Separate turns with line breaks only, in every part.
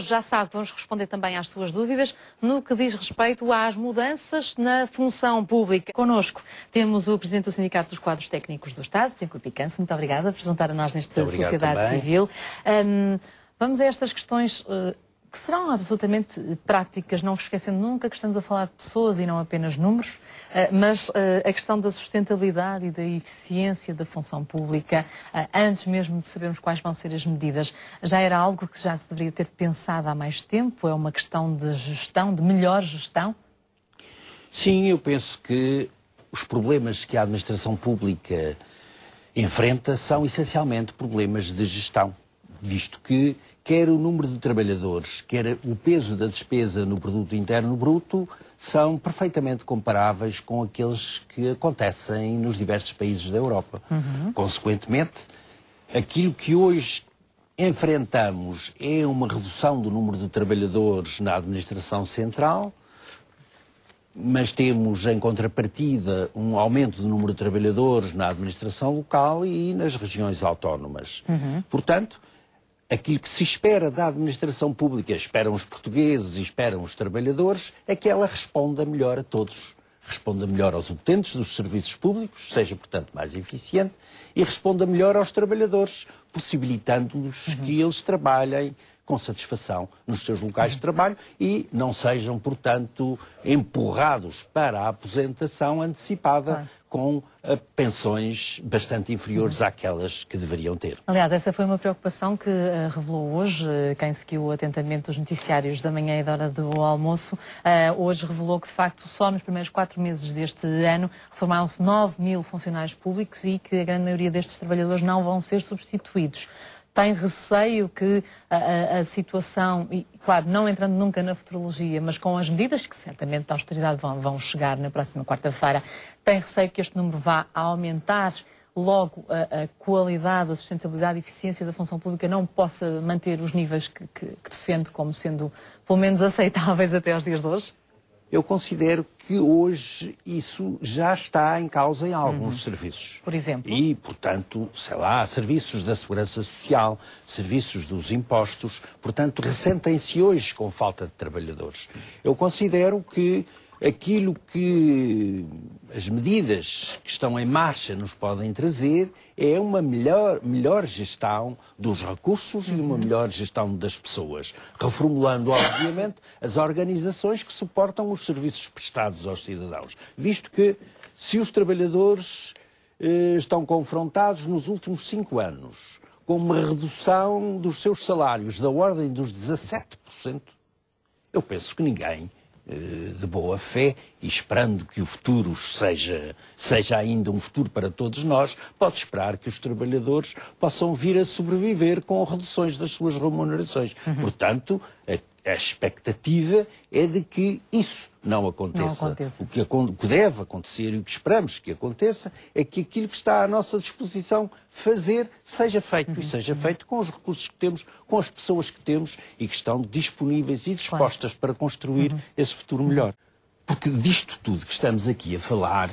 hoje já sabe, vamos responder também às suas dúvidas no que diz respeito às mudanças na função pública. Connosco temos o Presidente do Sindicato dos Quadros Técnicos do Estado, Tenco Picanço. Muito obrigada por juntar a nós nesta Sociedade
também.
Civil. Vamos a estas questões que serão absolutamente práticas, não esquecendo nunca que estamos a falar de pessoas e não apenas números, mas a questão da sustentabilidade e da eficiência da função pública, antes mesmo de sabermos quais vão ser as medidas, já era algo que já se deveria ter pensado há mais tempo? É uma questão de gestão, de melhor gestão?
Sim, eu penso que os problemas que a administração pública enfrenta são essencialmente problemas de gestão, visto que quer o número de trabalhadores, quer o peso da despesa no produto interno bruto são perfeitamente comparáveis com aqueles que acontecem nos diversos países da Europa. Consequentemente, aquilo que hoje enfrentamos é uma redução do número de trabalhadores na administração central, mas temos em contrapartida um aumento do número de trabalhadores na administração local e nas regiões autónomas. Portanto, aquilo que se espera da administração pública, esperam os portugueses e esperam os trabalhadores, é que ela responda melhor a todos. Responda melhor aos utentes dos serviços públicos, seja, portanto, mais eficiente, e responda melhor aos trabalhadores, possibilitando-lhes que eles trabalhem com satisfação nos seus locais de trabalho e não sejam, portanto, empurrados para a aposentação antecipada com pensões bastante inferiores àquelas que deveriam ter.
Aliás, essa foi uma preocupação que revelou hoje quem seguiu atentamente os noticiários da manhã e da hora do almoço. Hoje revelou que, de facto, só nos primeiros 4 meses deste ano reformaram-se 9.000 funcionários públicos e que a grande maioria destes trabalhadores não vão ser substituídos. Tem receio que a situação, e claro, não entrando nunca na futurologia, mas com as medidas que certamente da austeridade vão chegar na próxima quarta-feira, tem receio que este número vá aumentar, logo a qualidade, a sustentabilidade e a eficiência da função pública não possa manter os níveis que defende como sendo pelo menos aceitáveis até aos dias de hoje?
Eu considero que hoje isso já está em causa em alguns serviços.
Por exemplo?
E, portanto, sei lá, serviços da segurança social, serviços dos impostos, portanto, ressentem-se hoje com falta de trabalhadores. Eu considero que aquilo que as medidas que estão em marcha nos podem trazer é uma melhor gestão dos recursos e uma melhor gestão das pessoas, reformulando, obviamente, as organizações que suportam os serviços prestados aos cidadãos, visto que se os trabalhadores estão confrontados nos últimos 5 anos com uma redução dos seus salários da ordem dos 17%, eu penso que ninguém de boa fé e esperando que o futuro seja ainda um futuro para todos nós, pode esperar que os trabalhadores possam vir a sobreviver com reduções das suas remunerações. Portanto, a expectativa é de que isso não aconteça. O que deve acontecer e o que esperamos que aconteça é que aquilo que está à nossa disposição fazer seja feito e seja feito com os recursos que temos, com as pessoas que temos e que estão disponíveis e dispostas para construir esse futuro melhor. Porque disto tudo que estamos aqui a falar,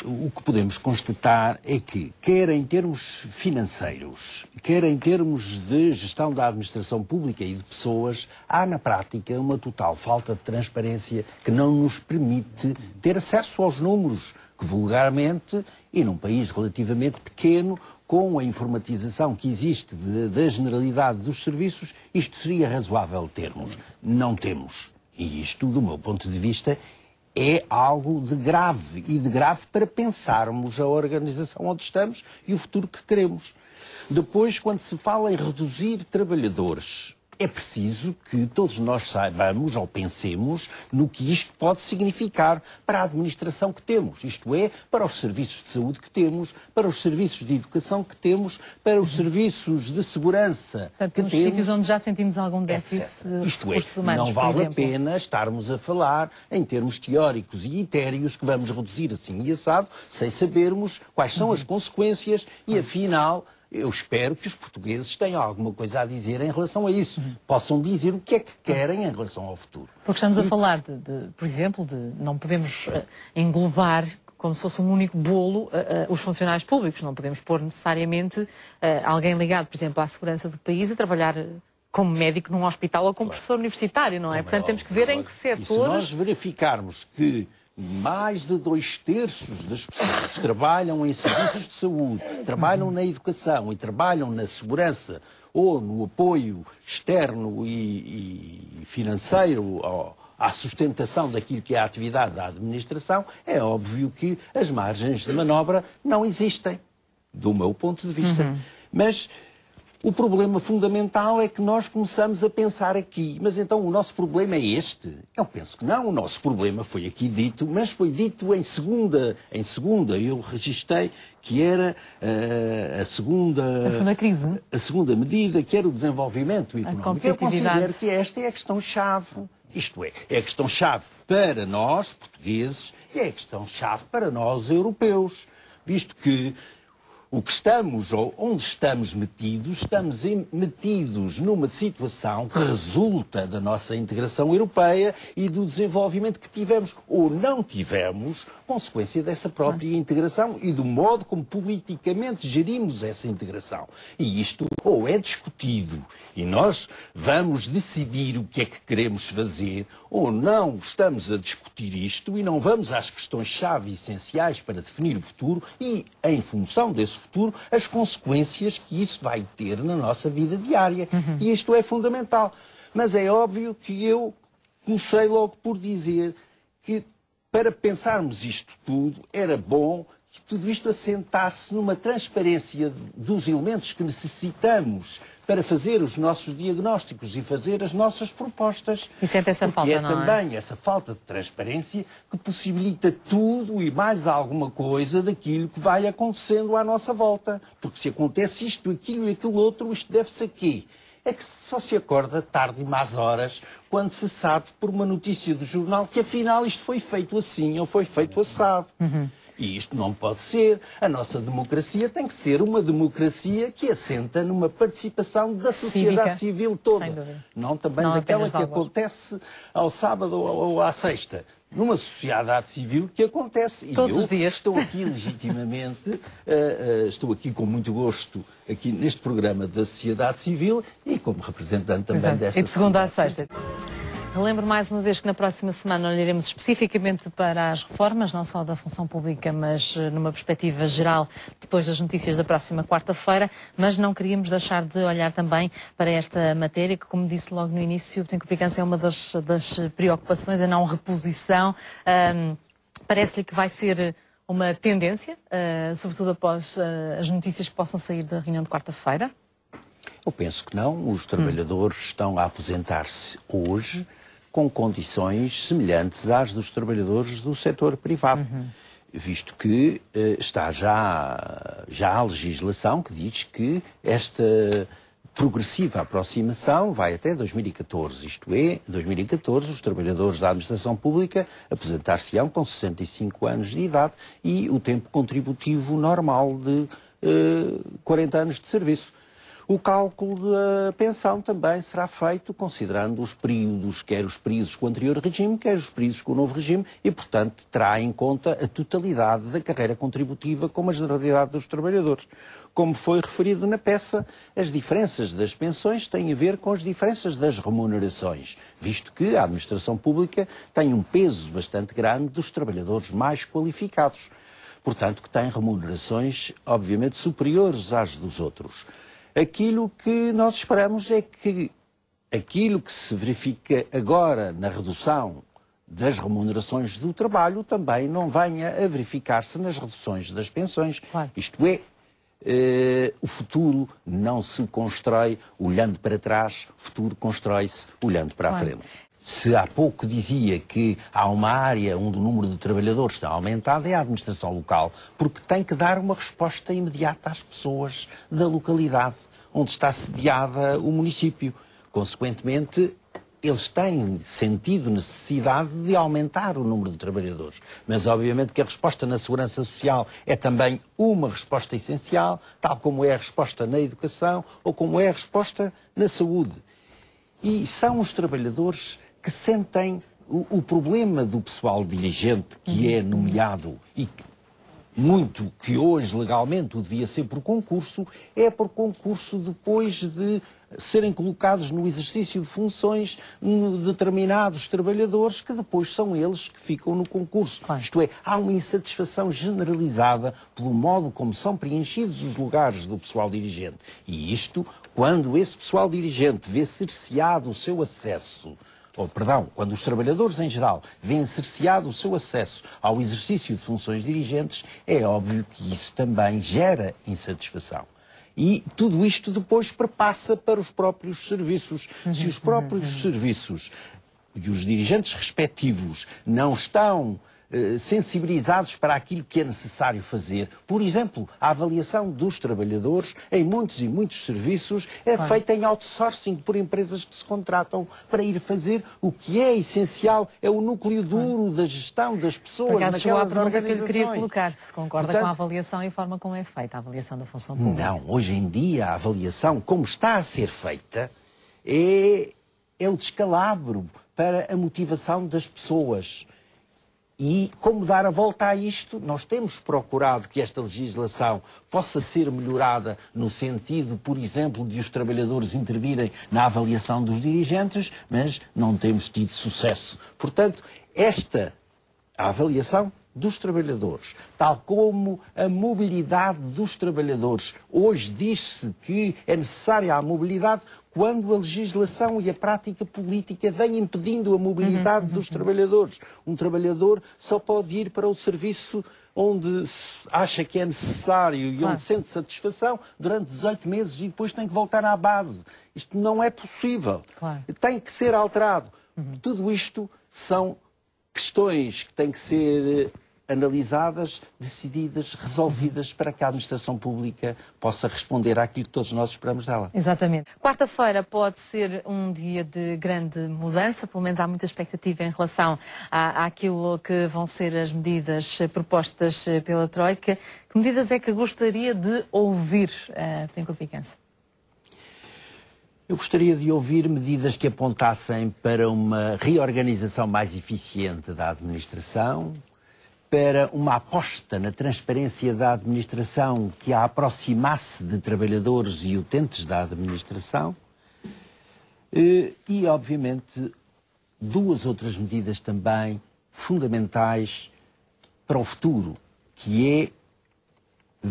o que podemos constatar é que, quer em termos financeiros, quer em termos de gestão da administração pública e de pessoas, há na prática uma total falta de transparência que não nos permite ter acesso aos números, que vulgarmente, e num país relativamente pequeno, com a informatização que existe da generalidade dos serviços, isto seria razoável termos. Não temos. E isto, do meu ponto de vista, é algo de grave, e de grave para pensarmos a organização onde estamos e o futuro que queremos. Depois, quando se fala em reduzir trabalhadores, é preciso que todos nós saibamos ou pensemos no que isto pode significar para a administração que temos, isto é, para os serviços de saúde que temos, para os serviços de educação que temos, para os serviços de segurança que temos.
Nos sítios onde já sentimos algum déficit de recursos humanos,
não vale a pena estarmos a falar em termos teóricos e etéreos que vamos reduzir assim e assado, sem sabermos quais são as consequências e, afinal, eu espero que os portugueses tenham alguma coisa a dizer em relação a isso. Possam dizer o que é que querem em relação ao futuro.
Porque estamos a falar, por exemplo, de não podemos englobar como se fosse um único bolo os funcionários públicos. Não podemos pôr necessariamente alguém ligado, por exemplo, à segurança do país a trabalhar como médico num hospital ou como professor universitário, não é? Portanto, temos que ver em que setores...
E se nós verificarmos que mais de 2/3 das pessoas trabalham em serviços de saúde, trabalham na educação e trabalham na segurança ou no apoio externo e financeiro à sustentação daquilo que é a atividade da administração, é óbvio que as margens de manobra não existem, do meu ponto de vista. Mas o problema fundamental é que nós começamos a pensar aqui, mas então o nosso problema é este? Eu penso que não, o nosso problema foi aqui dito, mas foi dito em segunda, eu registrei que era a segunda
crise.
A segunda medida, que era o desenvolvimento económico. Eu considero que esta é a questão-chave. Isto é a questão-chave para nós, portugueses, e é a questão-chave para nós, europeus, visto que o que estamos, ou onde estamos metidos numa situação que resulta da nossa integração europeia e do desenvolvimento que tivemos ou não tivemos, consequência dessa própria integração e do modo como politicamente gerimos essa integração. E isto ou é discutido e nós vamos decidir o que é que queremos fazer, ou não estamos a discutir isto e não vamos às questões-chave essenciais para definir o futuro e, em função desse futuro, as consequências que isso vai ter na nossa vida diária. E isto é fundamental. Mas é óbvio que eu comecei logo por dizer que, para pensarmos isto tudo, era bom que tudo isto assentasse numa transparência dos elementos que necessitamos para fazer os nossos diagnósticos e fazer as nossas propostas.
E sente essa falta, não é?
Porque é também essa falta de transparência que possibilita tudo e mais alguma coisa daquilo que vai acontecendo à nossa volta. Porque se acontece isto, aquilo e aquilo outro, isto deve-se a quê? É que só se acorda tarde e más horas quando se sabe por uma notícia do jornal que afinal isto foi feito assim ou foi feito assado. E isto não pode ser. A nossa democracia tem que ser uma democracia que assenta numa participação da sociedade civil toda. Não também daquela que acontece ao sábado ou à sexta. Numa sociedade civil que acontece.
Todos os dias.
Estou aqui legitimamente, estou aqui com muito gosto aqui neste programa da sociedade civil e como representante também dessa
E de segunda a
sociedade
sexta. Relembro mais uma vez que na próxima semana olharemos especificamente para as reformas, não só da função pública, mas numa perspectiva geral, depois das notícias da próxima quarta-feira, mas não queríamos deixar de olhar também para esta matéria, que, como disse logo no início, tem implicância é uma das preocupações, a não reposição. Parece-lhe que vai ser uma tendência, sobretudo após as notícias que possam sair da reunião de quarta-feira?
Eu penso que não. Os trabalhadores estão a aposentar-se hoje com condições semelhantes às dos trabalhadores do setor privado, visto que está já há legislação que diz que esta progressiva aproximação vai até 2014, isto é, em 2014 os trabalhadores da administração pública aposentar-se-ão com 65 anos de idade e o tempo contributivo normal de 40 anos de serviço. O cálculo da pensão também será feito considerando os períodos, quer os períodos com o anterior regime, quer os períodos com o novo regime, e, portanto, terá em conta a totalidade da carreira contributiva como a generalidade dos trabalhadores. Como foi referido na peça, as diferenças das pensões têm a ver com as diferenças das remunerações, visto que a administração pública tem um peso bastante grande dos trabalhadores mais qualificados, portanto, que têm remunerações, obviamente, superiores às dos outros. Aquilo que nós esperamos é que aquilo que se verifica agora na redução das remunerações do trabalho também não venha a verificar-se nas reduções das pensões.
Claro.
Isto é, o futuro não se constrói olhando para trás, o futuro constrói-se olhando para a frente. Se há pouco dizia que há uma área onde o número de trabalhadores está aumentado, é a administração local, porque tem que dar uma resposta imediata às pessoas da localidade onde está sediada o município. Consequentemente, eles têm sentido necessidade de aumentar o número de trabalhadores. Mas, obviamente, que a resposta na segurança social é também uma resposta essencial, tal como é a resposta na educação ou como é a resposta na saúde. E são os trabalhadores que sentem o problema do pessoal dirigente que é nomeado e que hoje legalmente o devia ser por concurso, é por concurso depois de serem colocados no exercício de funções de determinados trabalhadores que depois são eles que ficam no concurso.
Claro.
Isto é, há uma insatisfação generalizada pelo modo como são preenchidos os lugares do pessoal dirigente. E isto, quando esse pessoal dirigente vê cerceado o seu acesso, quando os trabalhadores em geral veem cerceado o seu acesso ao exercício de funções dirigentes, é óbvio que isso também gera insatisfação. E tudo isto depois perpassa para os próprios serviços. Se os próprios serviços e os dirigentes respectivos não estão sensibilizados para aquilo que é necessário fazer. Por exemplo, a avaliação dos trabalhadores em muitos e muitos serviços é feita em outsourcing por empresas que se contratam para ir fazer o que é essencial, é o núcleo duro da gestão das pessoas naquelas organizações.
Que eu queria colocar, se concorda com a avaliação e a forma como é feita a avaliação da função pública.
Não, hoje em dia a avaliação como está a ser feita é o descalabro para a motivação das pessoas. E como dar a volta a isto, nós temos procurado que esta legislação possa ser melhorada no sentido, por exemplo, de os trabalhadores intervirem na avaliação dos dirigentes, mas não temos tido sucesso. Portanto, a avaliação dos trabalhadores, tal como a mobilidade dos trabalhadores. Hoje diz-se que é necessária a mobilidade quando a legislação e a prática política vêm impedindo a mobilidade dos trabalhadores. Um trabalhador só pode ir para o serviço onde acha que é necessário e onde sente satisfação durante 18 meses e depois tem que voltar à base. Isto não é possível. Tem que ser alterado. Tudo isto são questões que têm que ser analisadas, decididas, resolvidas para que a administração pública possa responder àquilo que todos nós esperamos dela.
Exatamente. Quarta-feira pode ser um dia de grande mudança, pelo menos há muita expectativa em relação àquilo que vão ser as medidas propostas pela Troika. Que medidas é que gostaria de ouvir, Pedro Picança?
Eu gostaria de ouvir medidas que apontassem para uma reorganização mais eficiente da administração, para uma aposta na transparência da administração que a aproximasse de trabalhadores e utentes da administração e, obviamente, duas outras medidas também fundamentais para o futuro, que é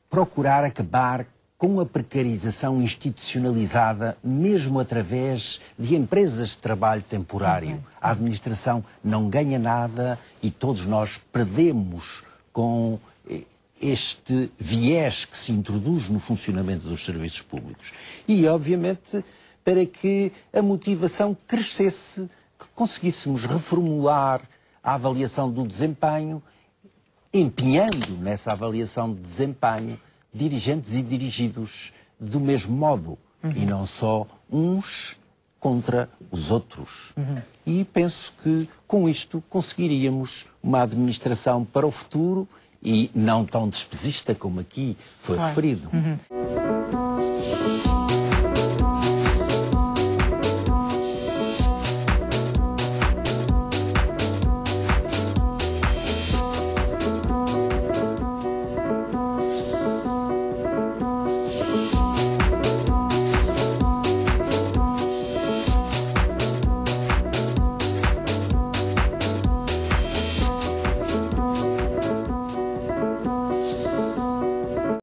procurar acabar com a precarização institucionalizada, mesmo através de empresas de trabalho temporário. A administração não ganha nada e todos nós perdemos com este viés que se introduz no funcionamento dos serviços públicos. E, obviamente, para que a motivação crescesse, que conseguíssemos reformular a avaliação do desempenho, empenhando nessa avaliação de desempenho dirigentes e dirigidos do mesmo modo, e não só uns contra os outros. E penso que com isto conseguiríamos uma administração para o futuro e não tão despesista como aqui foi referido.